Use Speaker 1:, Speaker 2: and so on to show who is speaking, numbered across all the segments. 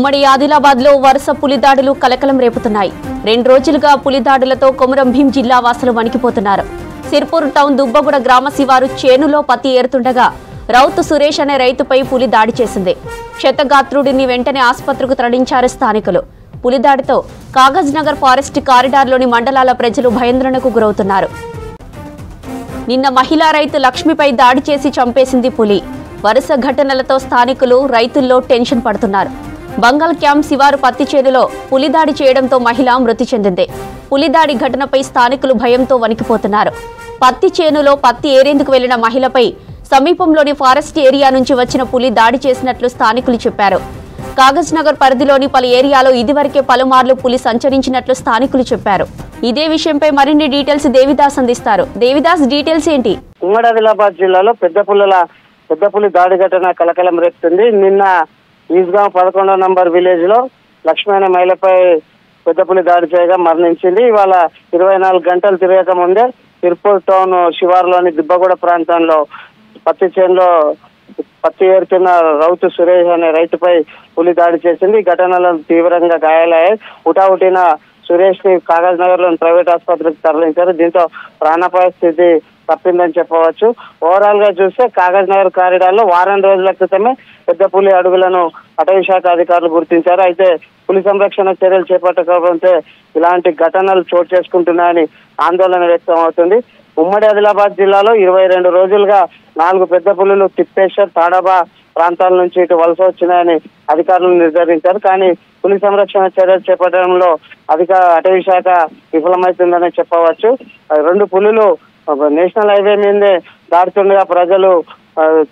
Speaker 1: ఉమ్మడి ఆదిలాబాద్ లో వరుస పులిదాడులు కలకలం రేపుతున్నాయి. 2 రోజులుగా పులిదాడులతో కొమురం భీం జిల్లా వాసులు వణికిపోతున్నారు. సిర్పూర్ టౌన్ దుబ్బగూడ గ్రామ శివారు చేనులో పత్తి ఏరుతుండగా రౌతు సురేష్ అనే రైతుపై పులి దాడి చేసింది. క్షతగాత్రుడిని వెంటనే ఆసుపత్రికి తరలించారు స్థానికులు. పులిదాడితో కాగజ్ నగర్ ఫారెస్ట్ కారిడార్లోని మండలాల ప్రజలు భయాందోళనకు గురవుతున్నారు. నిన్న మహిళా రైతు లక్ష్మిపై దాడి చేసి చంపేసింది పులి. వరుస ఘటనలతో స్థానికులు రైతుల్లో టెన్షన్ పడుతున్నారు. బంగాల్ క్యాంప్ శివారు పత్తి చేనులో పులిదాడి చేయడంతో మహిళ మృతి చెందింది. పులిదాడి ఘటనపై స్థానికులు భయంతో వణికిపోతున్నారు. పత్తి చేనులో పత్తి ఏరేందుకు వెళ్లిన మహిళపై సమీపంలోని ఫారెస్ట్ ఏరియా నుంచి వచ్చిన పులి దాడి చేసినట్లు స్థానికులు చెప్పారు. కాగజ్ నగర్ పరిధిలోని పలు ఏరియాలో ఇదివరకే పలుమార్లు పులి సంచరించినట్లు స్థానికులు చెప్పారు. ఇదే విషయంపై మరిన్ని డీటెయిల్స్ దేవిదాస్ అందిస్తారు. దేవిదాస్, డీటెయిల్స్ ఏంటి?
Speaker 2: ఉమ్మడి ఆదిలాబాద్ జిల్లాలో పెద్ద పులి దాడి ఘటన కలకలం రేపుతుంది. నిన్న ఈస్గాం 11వ నంబర్ విలేజ్ లో లక్ష్మి అనే మహిళపై పెద్ద పులి దాడి చేయగా మరణించింది. ఇవాళ 24 గంటలు తిరగక ముందే సిర్పూర్ టౌన్ శివారులోని దుబ్బగూడ ప్రాంతంలో పత్తి చేనులో పత్తి ఏరుతున్న రౌతు సురేష్ అనే రైతుపై పులి దాడి చేసింది. ఈ ఘటనలో తీవ్రంగా గాయాలయ్యాయి. హుటాహుటిన సురేష్ ని కాగజ్ నగర్ లోని ప్రైవేట్ ఆసుపత్రికి తరలించారు. దీంతో ప్రాణాపాయ స్థితి తప్పిందని చెప్పవచ్చు. ఓవరాల్ గా చూస్తే కాగజ్ నగర్ కారిడార్ లో వారం రోజుల క్రితమే పెద్ద పులి అడుగులను అటవీ శాఖ అధికారులు గుర్తించారు. అయితే పులి సంరక్షణ చర్యలు చేపట్టకపోతే ఇలాంటి ఘటనలు చోటు చేసుకుంటున్నాయని ఆందోళన వ్యక్తం అవుతుంది. ఉమ్మడి ఆదిలాబాద్ జిల్లాలో 22 రోజులుగా 4 పెద్ద పులులు తిప్పేశ్వర్, తాడాబా ప్రాంతాల నుంచి ఇటు వలస వచ్చినాయని అధికారులు నిర్ధారించారు. కానీ పులి సంరక్షణ చర్యలు చేపట్టడంలో అటవీ శాఖ విఫలమవుతుందని చెప్పవచ్చు. 2 పులులు నేషనల్ హైవే మీదే దాడుతుండగా ప్రజలు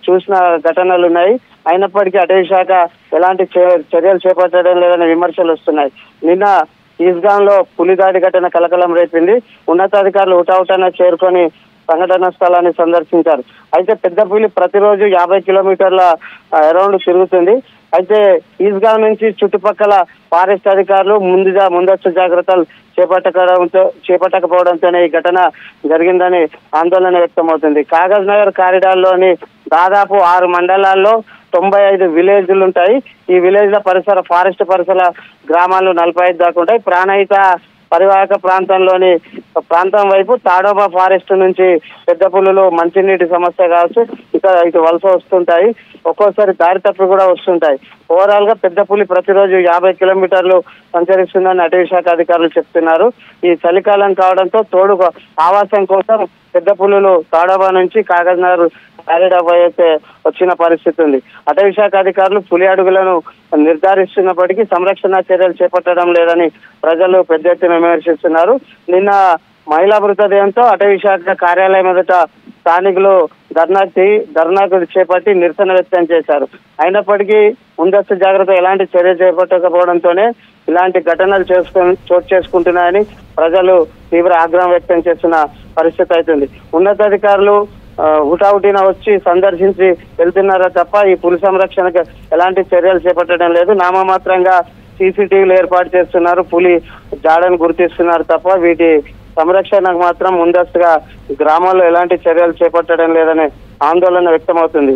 Speaker 2: చూసిన ఘటనలు ఉన్నాయి. అయినప్పటికీ అటవీ శాఖ ఎలాంటి చర్యలు చేపట్టడం లేదనే విమర్శలు వస్తున్నాయి. నిన్న ఈస్గాం లో పులి దాడి ఘటన కలకలం రేపింది. ఉన్నతాధికారులు హుటాహుటాన చేరుకొని సంఘటన స్థలాన్ని సందర్శించారు. అయితే పెద్ద పులి ప్రతిరోజు 50 కిలోమీటర్ల అరౌండ్ తిరుగుతుంది. అయితే ఈస్గాం నుంచి చుట్టుపక్కల ఫారెస్ట్ అధికారులు ముందస్తు జాగ్రత్తలు చేపట్టకపోవడంతోనే ఈ ఘటన జరిగిందని ఆందోళన వ్యక్తమవుతుంది. కాగజ్ నగర్ కారిడార్ లోని దాదాపు 6 మండలాల్లో 95 విలేజ్లు ఉంటాయి. ఈ విలేజ్ల ఫారెస్ట్ పరిసర గ్రామాలు 45 దాకా ఉంటాయి. ప్రాణహిత పరివాహక ప్రాంతం వైపు తాడోబా ఫారెస్ట్ నుంచి పెద్ద పులులు మంచినీటి సమస్య కావచ్చు ఇటు వలస వస్తుంటాయి. ఒక్కోసారి దారి తప్పి కూడా వస్తుంటాయి. ఓవరాల్ గా పెద్ద పులి ప్రతిరోజు 50 కిలోమీటర్లు సంచరిస్తుందని అటవీ శాఖ అధికారులు చెప్తున్నారు. ఈ చలికాలం కావడంతో తోడు ఆవాసం కోసం పెద్ద పులులు తాడోబా నుంచి కాగజ్ నగర్ కారిడార్ అయితే వచ్చిన పరిస్థితి ఉంది. అటవీ శాఖ అధికారులు పులి అడుగులను నిర్ధారిస్తున్నప్పటికీ సంరక్షణ చర్యలు చేపట్టడం లేదని ప్రజలు పెద్ద ఎత్తున విమర్శిస్తున్నారు. నిన్న మహిళా మృతదేహంతో అటవీ శాఖ కార్యాలయం ఎదుట స్థానికులు ధర్నాకు చేపట్టి నిరసన వ్యక్తం చేశారు. అయినప్పటికీ ముందస్తు జాగ్రత్త ఎలాంటి చర్య చేపట్టకపోవడంతోనే ఇలాంటి ఘటనలు చోటు చేసుకుంటున్నాయని ప్రజలు తీవ్ర ఆగ్రహం వ్యక్తం చేస్తున్న పరిస్థితి అవుతుంది. ఉన్నతాధికారులు హుటాహుటిన వచ్చి సందర్శించి వెళ్తున్నారా తప్ప ఈ పులి సంరక్షణకు ఎలాంటి చర్యలు చేపట్టడం లేదు. నామమాత్రంగా సీసీటీవీలు ఏర్పాటు చేస్తున్నారు, పులి జాడను గుర్తిస్తున్నారు తప్ప వీటి సంరక్షణకు మాత్రం ముందస్తుగా గ్రామాల్లో ఎలాంటి చర్యలు చేపట్టడం లేదనే ఆందోళన వ్యక్తమవుతుంది.